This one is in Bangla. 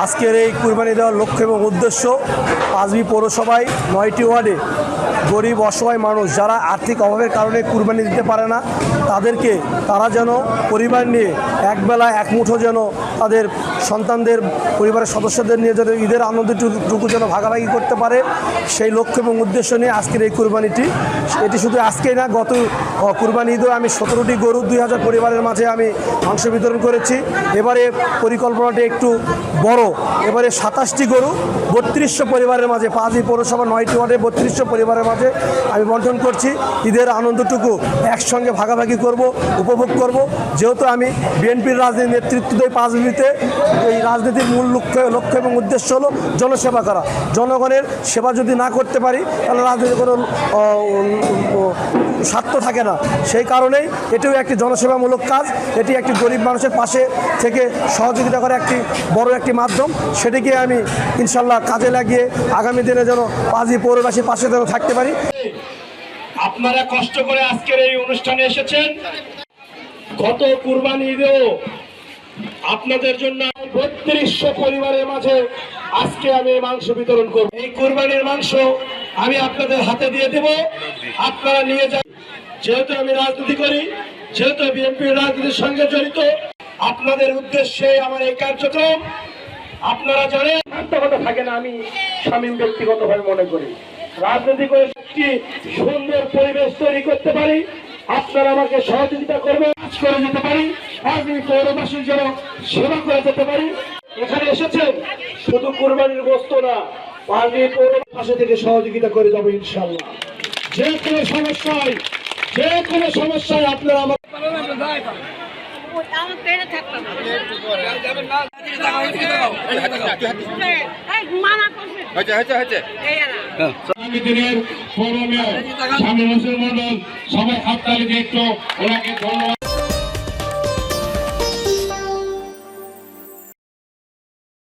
আজকের এই কুরবানি দেওয়ার লক্ষ্য এবং উদ্দেশ্য পাঁচবি পৌরসভায় ৯টি ওয়ার্ডে গরিব অসহায় মানুষ যারা আর্থিক অভাবের কারণে কুরবানি দিতে পারে না তারা যেন পরিবার নিয়ে একবেলা এক মুঠো যেন তাদের সন্তানদের পরিবারের সদস্যদের নিয়ে যেন ঈদের আনন্দটুকু যেন ভাগাভাগি করতে পারে, সেই লক্ষ্য এবং উদ্দেশ্য নিয়ে আজকের এই কুরবানিটি। এটি শুধু আজকেই না, গত কুরবানি ঈদেও আমি 17টি গরু 2000 পরিবারের মাঝে আমি মাংস বিতরণ করেছি। এবারে পরিকল্পনাটি একটু বড়, এবারে 27টি গরু 3200 পরিবারের মাঝে, পাঁচবি পৌরসভা 9টি ওয়ার্ডে 3200 পরিবারের মাঝে আমি বন্টন করছি। ঈদের আনন্দটুকু একসঙ্গে ভাগাভাগি করব, উপভোগ করব। যেহেতু আমি বিএনপির রাজনীতির নেতৃত্ব দেই পাঁচবিতে, এই রাজনীতির মূল লক্ষ্য এবং উদ্দেশ্য হলো জনসেবা করা। জনগণের সেবা যদি না করতে পারি তাহলে রাজনীতির কোনো স্বার্থ থাকে না। সেই কারণেই এটিও একটি জনসেবামূলক কাজ, এটি একটি গরিব মানুষের পাশে থেকে সহযোগিতা করা একটি বড় একটি মাধ্যম। সেটিকে আমি ইনশাল্লাহ কাজে লাগিয়ে আগামী দিনে যেন পাঁচবি পৌরবাসীর পাশে যেন থাকতে পারি। আপনারা কষ্ট করে আজকের এই অনুষ্ঠানে এসেছেন। গত কুরবানি ঈদেও আপনাদের জন্য 3200 পরিবারের মাঝে আজকে আমি মাংস বিতরণ করব। এই কুরবানির মাংস আমি আপনাদের হাতে দিয়ে দেব, আপনারা নিয়ে যান। যেহেতু আমি রাজনীতি করি, যেহেতু বিএনপির রাজনীতির সঙ্গে জড়িত, আপনাদের উদ্দেশ্যে আমার এই কার্যক্রম। আপনারা জানেন কথা থাকে না, আমি শামীম ব্যক্তিগতভাবে মনে করি রাজনীতি করে একটি সুন্দর পরিবেশ তৈরি করতে পারি। আপনারা আমাকে সহযোগিতা করবেন, কাজ করে যেতে পারি, পাঁচবি পৌরবাসীর জন্য সেবা করে যেতে পারি। এখানে এসেছেন শুধু কুরবানির গোশত না, পাঁচবি পৌরসভার পাশে থেকে সহযোগিতা করে যাবো ইনশাল্লাহ। যে কোনো সমস্যায় আপনারা আমার দিনের পৌর মেয়র শামীম হোসেন মন্ডল সবাই হাততালি দিয়ে একটু ওনাকে ধন্যবাদ।